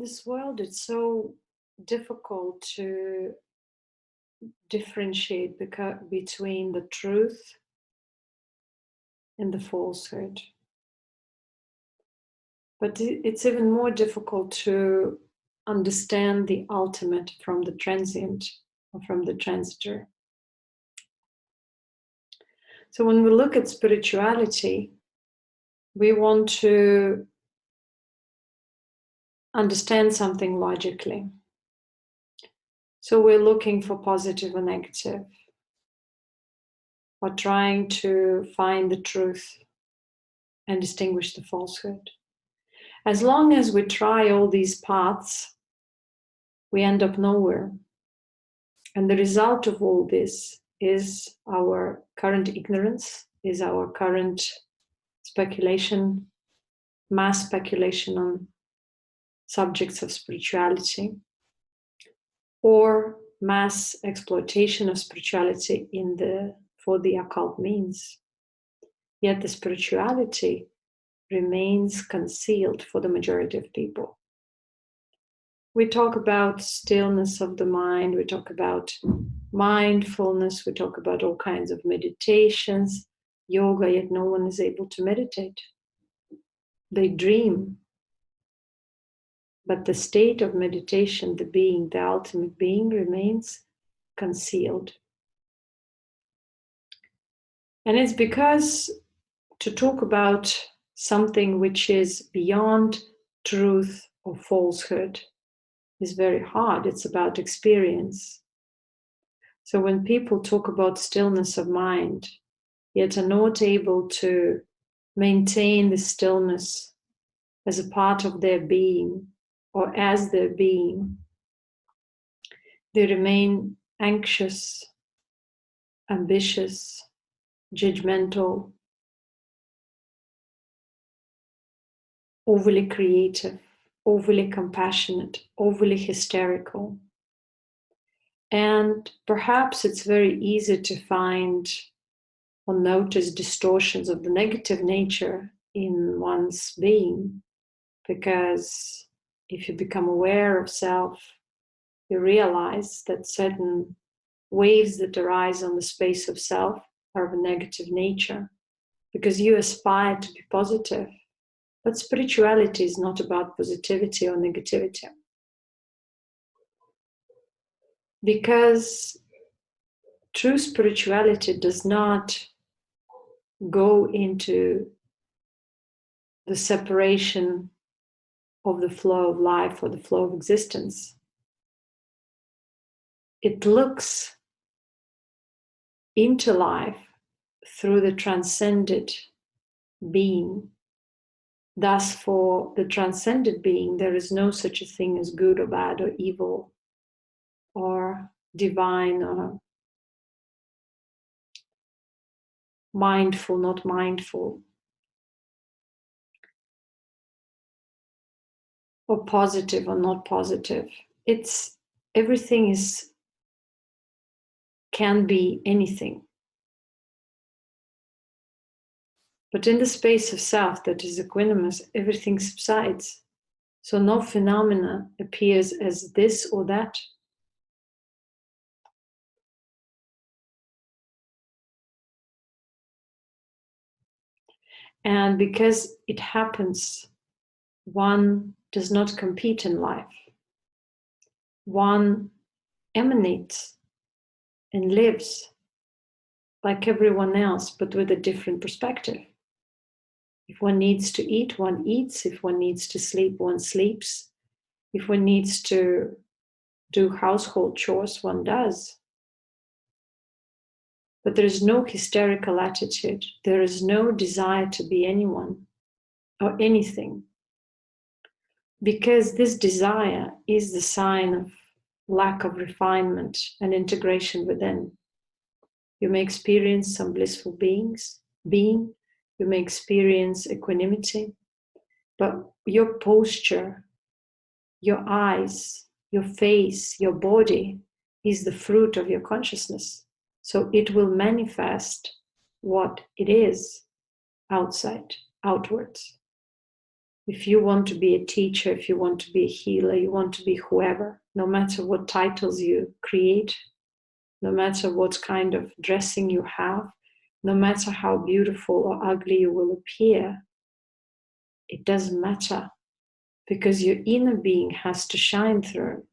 in this world, it's so difficult to differentiate between the truth and the falsehood. But it's even more difficult to understand the ultimate from the transient or from the transitor. So when we look at spirituality, we want to understand something logically. So we're looking for positive or negative, or trying to find the truth and distinguish the falsehood. As long as we try all these paths, we end up nowhere. And the result of all this is our current ignorance, is our current speculation, mass speculation on subjects of spirituality, or mass exploitation of spirituality for the occult means. Yet the spirituality remains concealed for the majority of people. We talk about stillness of the mind, we talk about mindfulness, we talk about all kinds of meditations, yoga, yet no one is able to meditate. They dream. But the state of meditation, the being, the ultimate being, remains concealed. And it's because to talk about something which is beyond truth or falsehood is very hard. It's about experience. So when people talk about stillness of mind, yet are not able to maintain the stillness as a part of their being or as their being, they remain anxious, ambitious, judgmental, overly creative, overly compassionate, overly hysterical. And perhaps it's very easy to find or notice distortions of the negative nature in one's being, because if you become aware of self, you realize that certain waves that arise on the space of self are of a negative nature, because you aspire to be positive. But spirituality is not about positivity or negativity. Because true spirituality does not go into the separation of the flow of life or the flow of existence. It looks into life through the transcended being. Thus, for the transcended being, there is no such a thing as good or bad or evil or divine or mindful, not mindful, or positive or not positive. Everything can be anything. But in the space of self that is equanimous, everything subsides. So no phenomena appears as this or that. And because it happens, one does not compete in life. One emanates and lives like everyone else, but with a different perspective. If one needs to eat, one eats. If one needs to sleep, one sleeps. If one needs to do household chores, one does. But there is no hysterical attitude. There is no desire to be anyone or anything. Because this desire is the sign of lack of refinement and integration within. You may experience some blissful being, you may experience equanimity, but your posture, your eyes, your face, your body is the fruit of your consciousness. So it will manifest what it is outside, outwards. If you want to be a teacher, if you want to be a healer, you want to be whoever, no matter what titles you create, no matter what kind of dressing you have, no matter how beautiful or ugly you will appear, it doesn't matter, because your inner being has to shine through.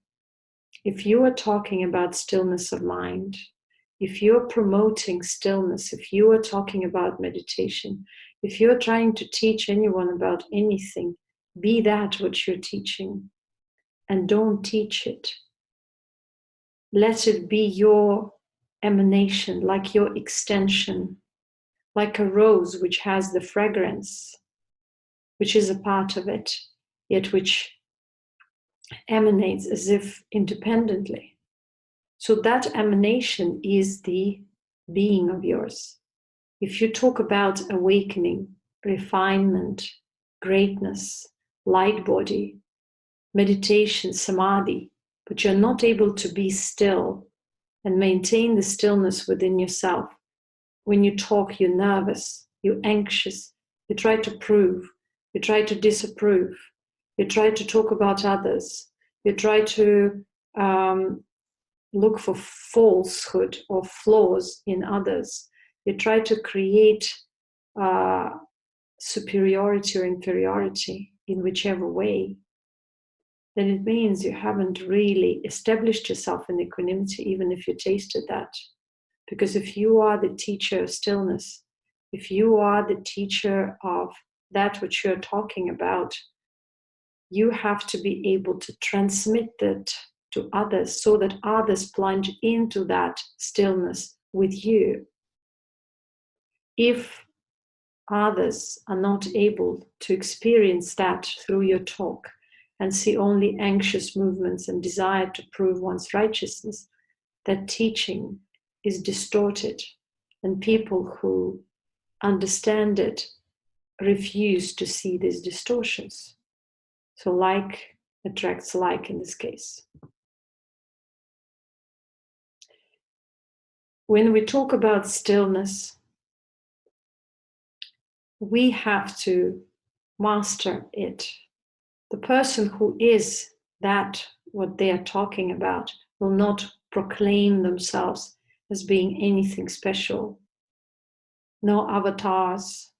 If you are talking about stillness of mind, if you're promoting stillness, if you are talking about meditation, if you're trying to teach anyone about anything, be that what you're teaching, and don't teach it. Let it be your emanation, like your extension, like a rose which has the fragrance, which is a part of it, yet which emanates as if independently. So that emanation is the being of yours. If you talk about awakening, refinement, greatness, light body, meditation, samadhi, but you're not able to be still and maintain the stillness within yourself, when you talk, you're nervous, you're anxious, you try to prove, you try to disapprove, you try to talk about others, you try to look for falsehood or flaws in others, you try to create superiority or inferiority in whichever way, then it means you haven't really established yourself in equanimity, even if you tasted that. Because if you are the teacher of stillness, if you are the teacher of that which you're talking about, you have to be able to transmit that to others so that others plunge into that stillness with you. If others are not able to experience that through your talk and see only anxious movements and desire to prove one's righteousness, that teaching is distorted, and people who understand it refuse to see these distortions. So like attracts like in this case. When we talk about stillness, we have to master it. The person who is that, what they are talking about, will not proclaim themselves as being anything special. No avatars,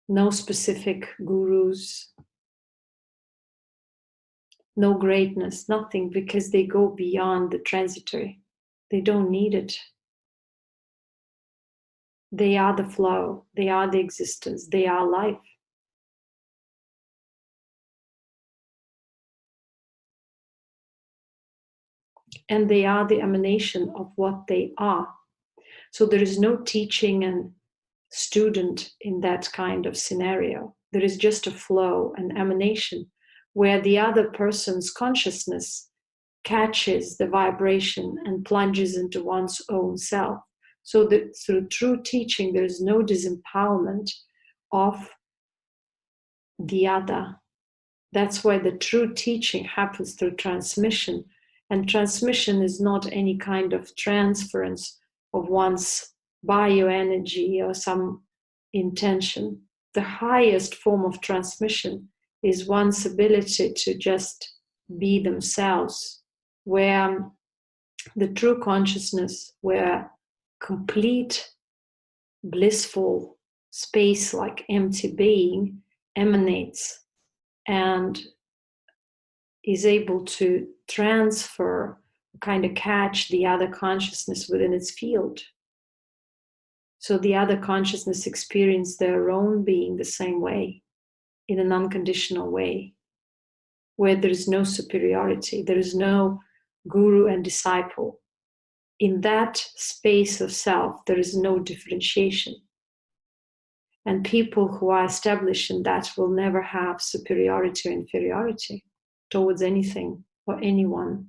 no specific gurus, no greatness, nothing, because they go beyond the transitory. They don't need it. They are the flow, they are the existence, they are life. And they are the emanation of what they are. So there is no teaching and student in that kind of scenario. There is just a flow, an emanation, where the other person's consciousness catches the vibration and plunges into one's own self. So that through true teaching, there is no disempowerment of the other. That's why the true teaching happens through transmission. And transmission is not any kind of transference of one's bioenergy or some intention. The highest form of transmission is one's ability to just be themselves, where the true consciousness, where complete blissful space like empty being emanates and is able to transfer, kind of catch the other consciousness within its field. So the other consciousness experience their own being the same way, in an unconditional way, where there is no superiority, there is no guru and disciple. In that space of self, there is no differentiation. And people who are established in that will never have superiority or inferiority towards anything or anyone.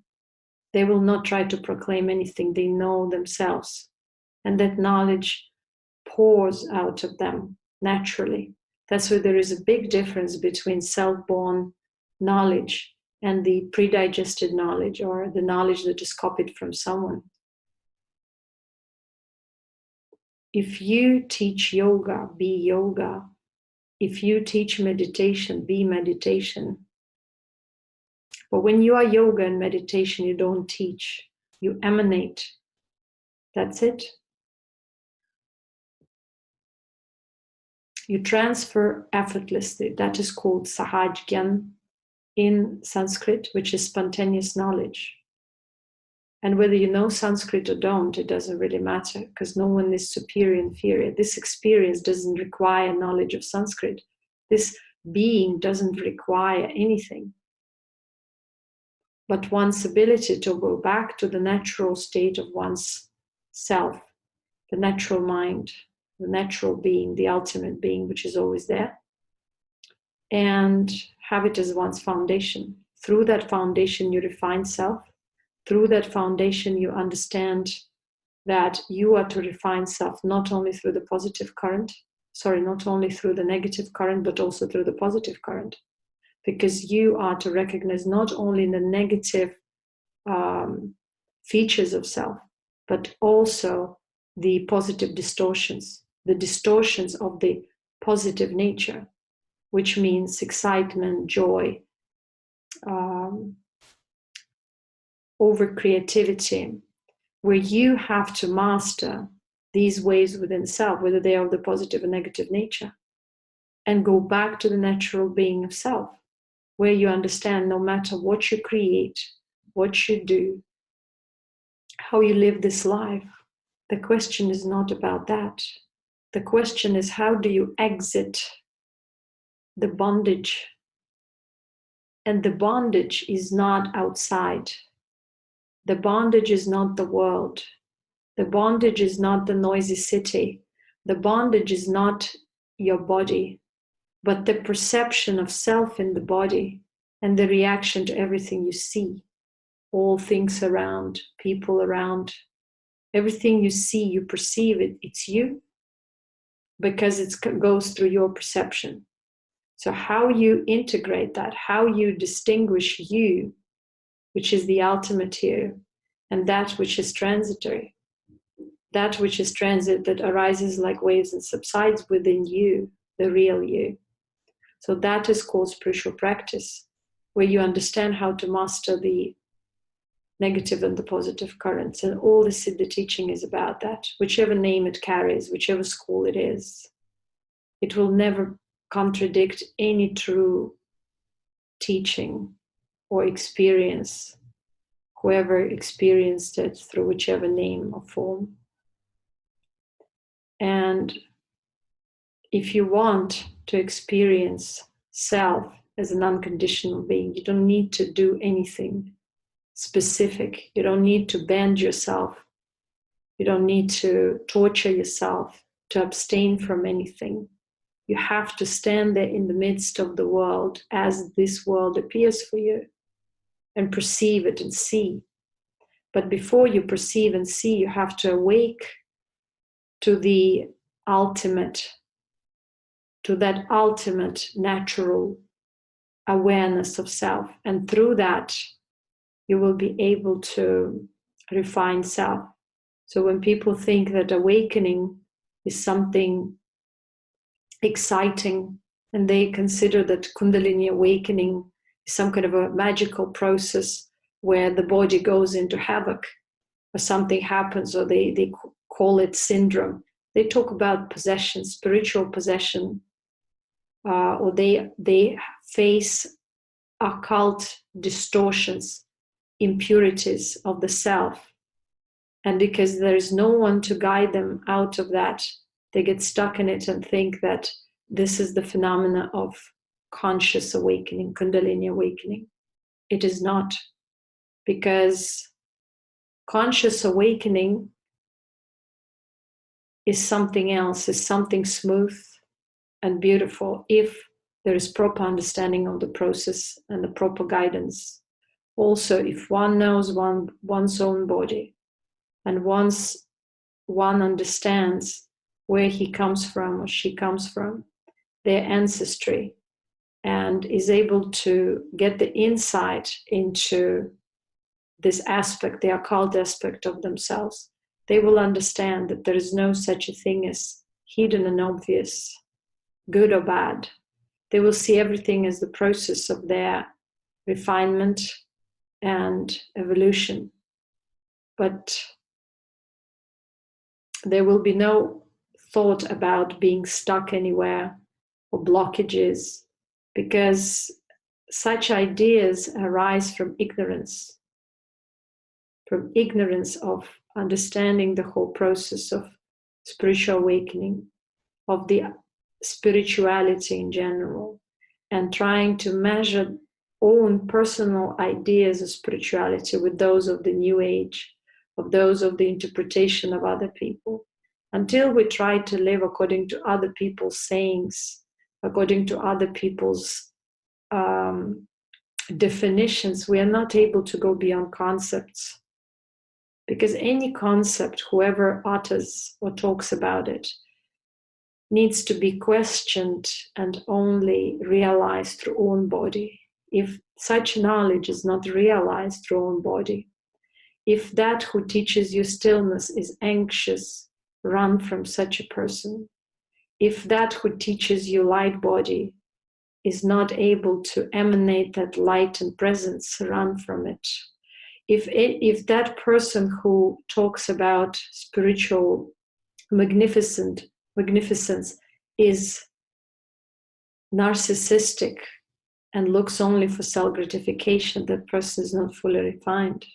They will not try to proclaim anything. They know themselves. And that knowledge pours out of them naturally. That's why there is a big difference between self-born knowledge and the pre-digested knowledge, or the knowledge that is copied from someone. If you teach yoga, be yoga, if you teach meditation, be meditation. But when you are yoga and meditation, you don't teach, you emanate. That's it. You transfer effortlessly. That is called Sahaj Gyan in Sanskrit, which is spontaneous knowledge. And whether you know Sanskrit or don't, it doesn't really matter, because no one is superior, inferior. This experience doesn't require knowledge of Sanskrit. This being doesn't require anything but one's ability to go back to the natural state of one's self, the natural mind, the natural being, the ultimate being, which is always there, and have it as one's foundation. Through that foundation, you refine self. Through that foundation, you understand that you are to refine self not only through the positive current, not only through the negative current, but also through the positive current. Because you are to recognize not only the negative features of self, but also the positive distortions, the distortions of the positive nature, which means excitement, joy, over creativity, where you have to master these ways within self, whether they are of the positive or negative nature, and go back to the natural being of self, where you understand no matter what you create, what you do, how you live this life, the question is not about that. The question is, how do you exit the bondage? And the bondage is not outside. The bondage is not the world. The bondage is not the noisy city. The bondage is not your body, but the perception of self in the body and the reaction to everything you see, all things around, people around. Everything you see, you perceive it, it's you, because it goes through your perception. So how you integrate that, how you distinguish you, which is the ultimate here, and that which is transitory, that which is transit, that arises like waves and subsides within you, the real you. So that is called spiritual practice, where you understand how to master the negative and the positive currents. And all the Siddha teaching is about that. Whichever name it carries, whichever school it is, it will never contradict any true teaching or experience, whoever experienced it through whichever name or form. And if you want to experience self as an unconditional being, you don't need to do anything specific. You don't need to bend yourself. You don't need to torture yourself to abstain from anything. You have to stand there in the midst of the world as this world appears for you and perceive it and see. But before you perceive and see, you have to awake to the ultimate, to that ultimate natural awareness of self. And through that, you will be able to refine self. So when people think that awakening is something exciting, and they consider that Kundalini awakening is some kind of a magical process where the body goes into havoc, or something happens, or they call it syndrome. They talk about possession, spiritual possession, or they face occult distortions, impurities of the self. And because there is no one to guide them out of that, they get stuck in it and think that this is the phenomena of conscious awakening, Kundalini awakening. It is not, because conscious awakening is something else, is something smooth and beautiful if there is proper understanding of the process and the proper guidance. Also, if one knows one's own body, and once one understands where he comes from or she comes from, their ancestry, and is able to get the insight into this aspect, the occult aspect of themselves, they will understand that there is no such a thing as hidden and obvious. good or bad. They will see everything as the process of their refinement and evolution. But there will be no thought about being stuck anywhere or blockages, because such ideas arise from ignorance of understanding the whole process of spiritual awakening, of the spirituality in general, and trying to measure own personal ideas of spirituality with those of the New Age, of those of the interpretation of other people. Until we try to live according to other people's sayings, according to other people's definitions, we are not able to go beyond concepts. Because any concept, whoever utters or talks about it, needs to be questioned and only realized through own body. If such knowledge is not realized through own body, if that who teaches you stillness is anxious, run from such a person. If that who teaches you light body is not able to emanate that light and presence, run from it. If that person who talks about spiritual magnificence is narcissistic and looks only for self-gratification, that person is not fully refined.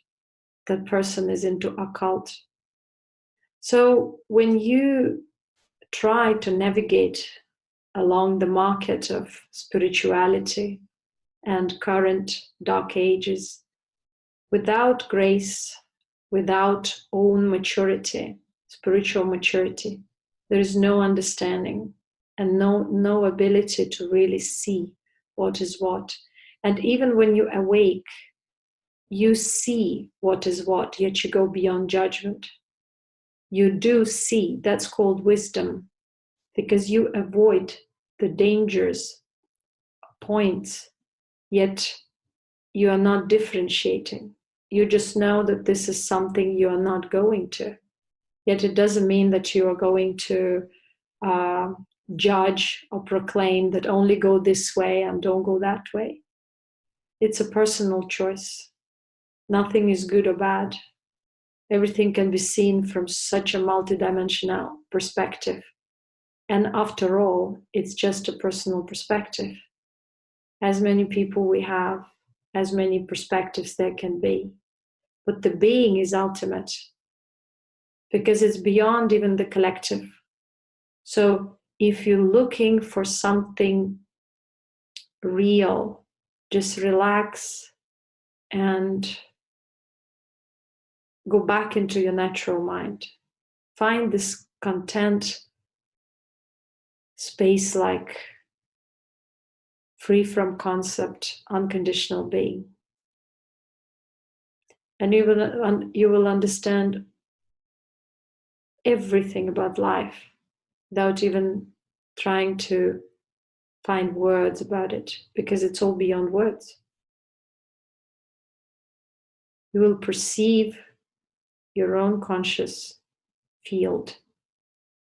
That person is into occult. So when you try to navigate along the market of spirituality and current dark ages, without grace, without own maturity, spiritual maturity, there is no understanding and no ability to really see what is what. And even when you awake, you see what is what, yet you go beyond judgment. You do see, that's called wisdom, because you avoid the dangers points, yet you are not differentiating. You just know that this is something you are not going to. Yet it doesn't mean that you are going to judge or proclaim that only go this way and don't go that way. It's a personal choice. Nothing is good or bad. Everything can be seen from such a multidimensional perspective. And after all, it's just a personal perspective. As many people we have, as many perspectives there can be. But the being is ultimate, because it's beyond even the collective. So if you're looking for something real, just relax and go back into your natural mind. Find this content space, like free from concept, unconditional being. And you will understand everything about life without even trying to find words about it, because it's all beyond words. You will perceive your own conscious field,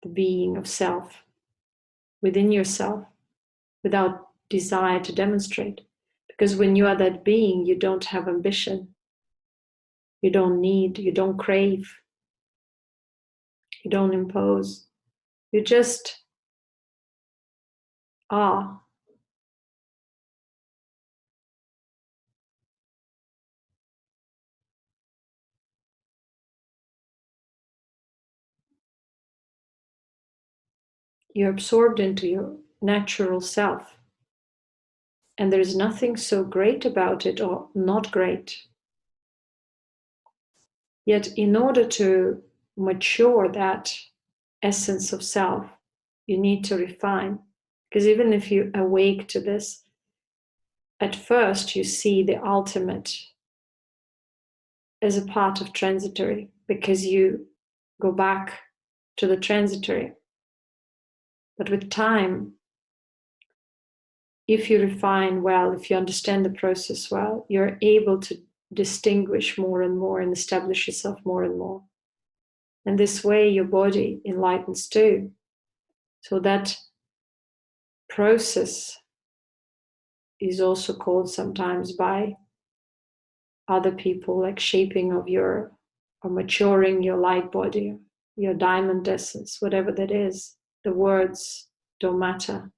the being of self within yourself, without desire to demonstrate. Because when you are that being, you don't have ambition. You don't need, you don't crave, you don't impose. You just are. You're absorbed into your natural self. And there is nothing so great about it or not great. Yet in order to mature that essence of self, you need to refine. Because even if you awake to this, at first you see the ultimate as a part of transitory, because you go back to the transitory. But with time, if you refine well, if you understand the process well, you're able to distinguish more and more and establish yourself more and more. And this way your body enlightens too, so that process is also called sometimes by other people like shaping of your, or maturing your light body, your diamond essence, whatever that is. The words don't matter.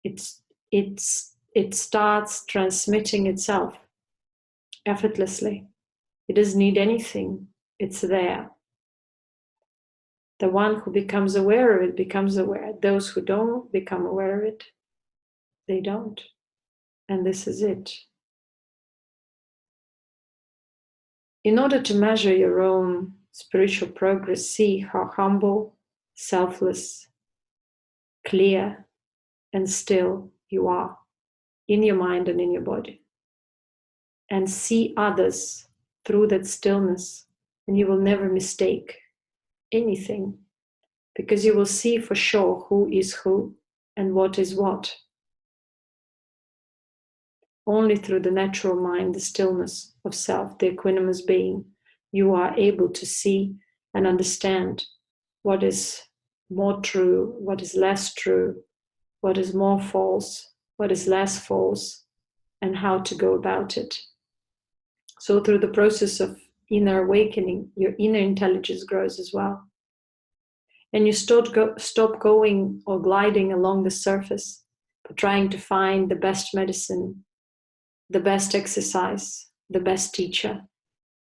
It starts transmitting itself effortlessly. It doesn't need anything. It's there. The one who becomes aware of it becomes aware. Those who don't become aware of it, they don't. And this is it. In order to measure your own spiritual progress, see how humble, selfless, clear, and still you are in your mind and in your body. And see others through that stillness, and you will never mistake anything, because you will see for sure who is who and what is what. Only through the natural mind, the stillness of self, the equanimous being, you are able to see and understand what is more true, what is less true, what is more false, what is less false, and how to go about it. So through the process of inner awakening, your inner intelligence grows as well. And you stop going or gliding along the surface, but trying to find the best medicine, the best exercise, the best teacher,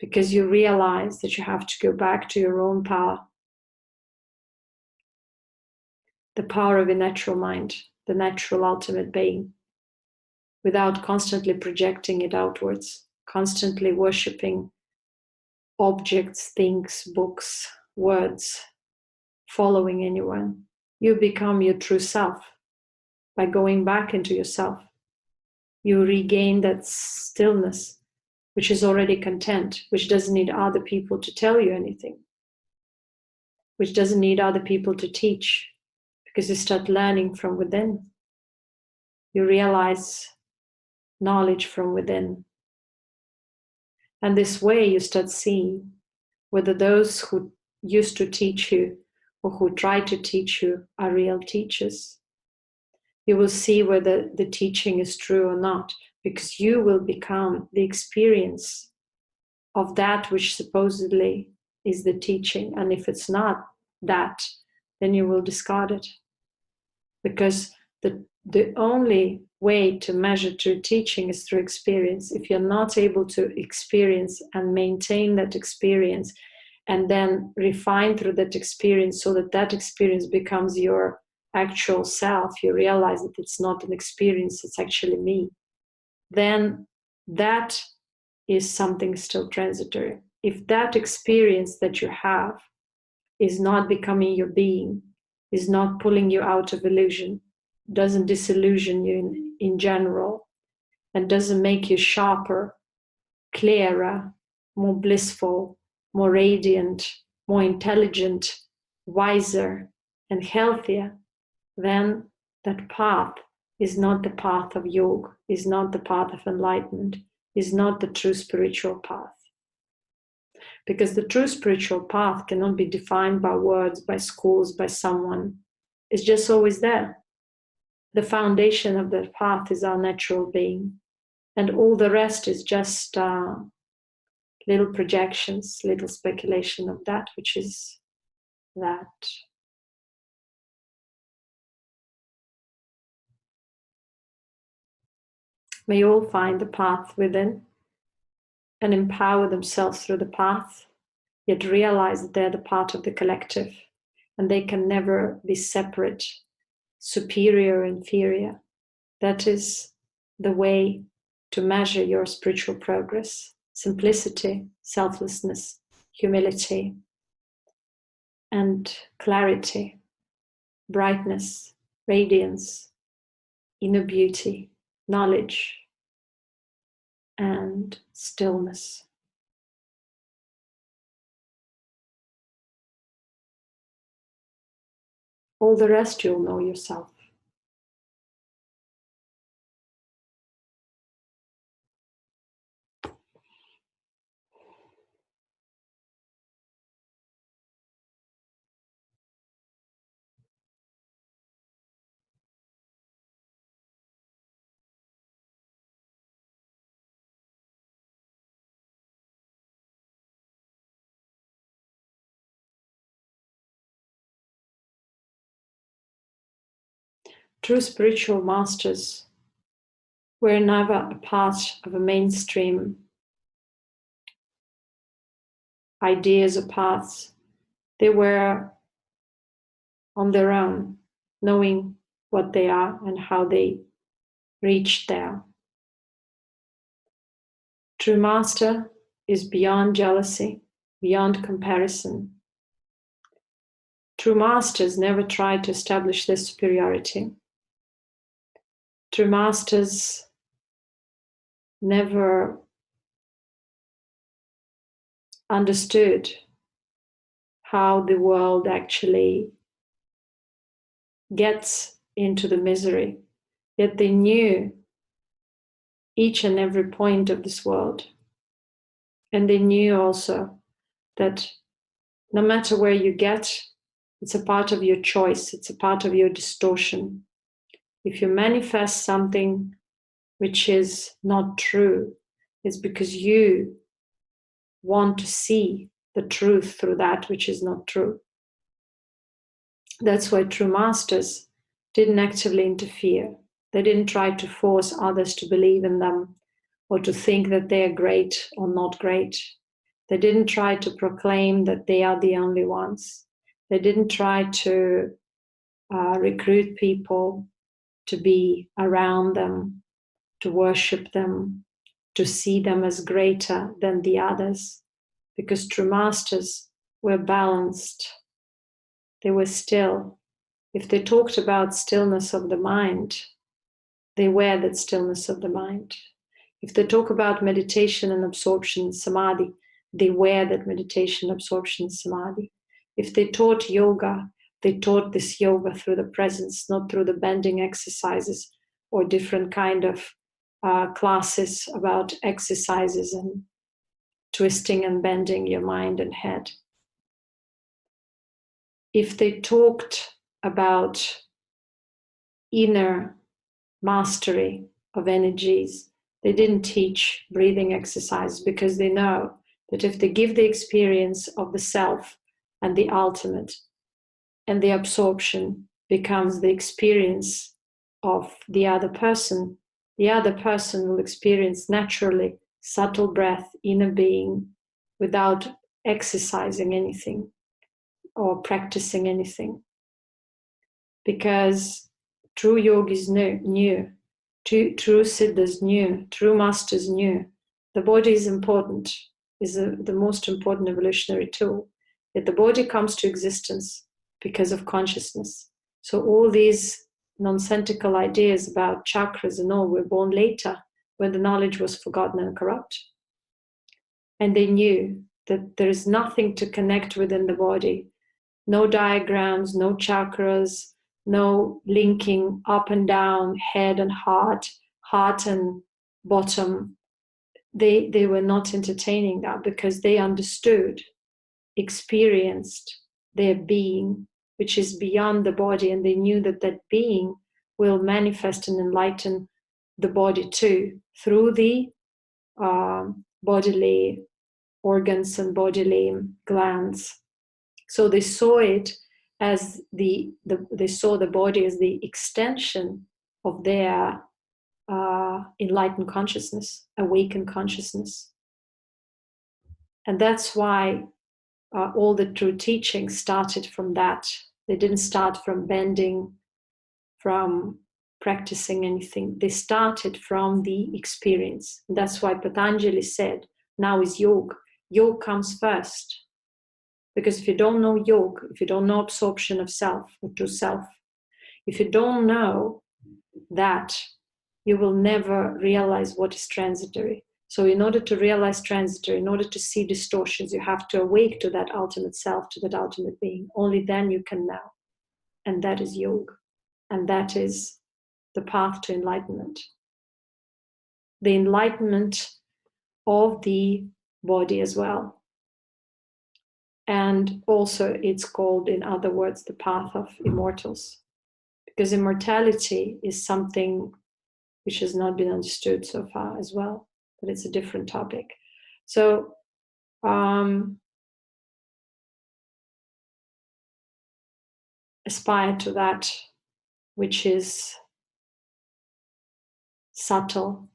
because you realize that you have to go back to your own power, the power of your natural mind, the natural ultimate being, without constantly projecting it outwards, constantly worshipping objects, things, books, words, following anyone. You become your true self by going back into yourself. You regain that stillness, which is already content, which doesn't need other people to tell you anything, which doesn't need other people to teach, because you start learning from within. You realize knowledge from within. And this way you start seeing whether those who used to teach you or who try to teach you are real teachers. You will see whether the teaching is true or not, because you will become the experience of that which supposedly is the teaching. And if it's not that, then you will discard it. Because the only way to measure true teaching is through experience. If you're not able to experience and maintain that experience, and then refine through that experience so that that experience becomes your actual self, you realize that it's not an experience, it's actually me, then that is something still transitory. If that experience that you have is not becoming your being, is not pulling you out of illusion, doesn't disillusion you in general, and doesn't make you sharper, clearer, more blissful, more radiant, more intelligent, wiser, and healthier, then that path is not the path of yoga, is not the path of enlightenment, is not the true spiritual path. Because the true spiritual path cannot be defined by words, by schools, by someone. It's just always there. The foundation of that path is our natural being. And all the rest is just little projections, little speculation of that which is that. May all find the path within and empower themselves through the path, yet realize that they're the part of the collective and they can never be separate, superior or inferior. That is the way to measure your spiritual progress. Simplicity, selflessness, humility, and clarity, brightness, radiance, inner beauty, knowledge, and stillness. All the rest you'll know yourself. True spiritual masters were never a part of a mainstream ideas or paths. They were on their own, knowing what they are and how they reached there. True master is beyond jealousy, beyond comparison. True masters never try to establish their superiority. True masters never understood how the world actually gets into the misery, yet they knew each and every point of this world. And they knew also that no matter where you get, it's a part of your choice, it's a part of your distortion. If you manifest something which is not true, it's because you want to see the truth through that which is not true. That's why true masters didn't actively interfere. They didn't try to force others to believe in them or to think that they are great or not great. They didn't try to proclaim that they are the only ones. They didn't try to recruit people to be around them, to worship them, to see them as greater than the others, because true masters were balanced. They were still. If they talked about stillness of the mind, they were that stillness of the mind. If they talk about meditation and absorption, samadhi, they were that meditation, absorption, samadhi. If they taught yoga, they taught this yoga through the presence, not through the bending exercises or different kind of classes about exercises and twisting and bending your mind and head. If they talked about inner mastery of energies, they didn't teach breathing exercises, because they know that if they give the experience of the self and the ultimate, and the absorption becomes the experience of the other person will experience naturally subtle breath, inner being, without exercising anything or practicing anything. Because true yogis knew, true siddhas knew, true masters knew, the body is important, is the most important evolutionary tool. Yet the body comes to existence because of consciousness. So all these nonsensical ideas about chakras and all were born later, when the knowledge was forgotten and corrupt. And they knew that there is nothing to connect within the body. No diagrams, no chakras, no linking up and down, head and heart and bottom. They were not entertaining that, because they understood, experienced their being, which is beyond the body, and they knew that that being will manifest and enlighten the body too, through the bodily organs and bodily glands. So they saw it as they saw the body as the extension of their enlightened consciousness, awakened consciousness. And that's why all the true teachings started from that. They didn't start from bending, from practicing anything. They started from the experience. And that's why Patanjali said, now is yoga. Yoga comes first. Because if you don't know yoga, if you don't know absorption of self, or true self, if you don't know that, you will never realize what is transitory. So in order to realize transitory, in order to see distortions, you have to awake to that ultimate self, to that ultimate being. Only then you can know. And that is yoga. And that is the path to enlightenment. The enlightenment of the body as well. And also it's called, in other words, the path of immortals. Because immortality is something which has not been understood so far as well. But it's a different topic. So aspire to that which is subtle.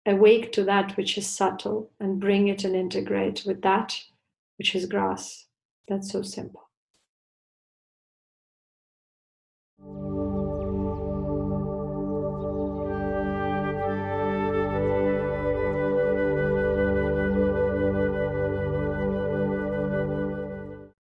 Awake to that which is subtle and bring it and integrate with that which is grass. That's so simple.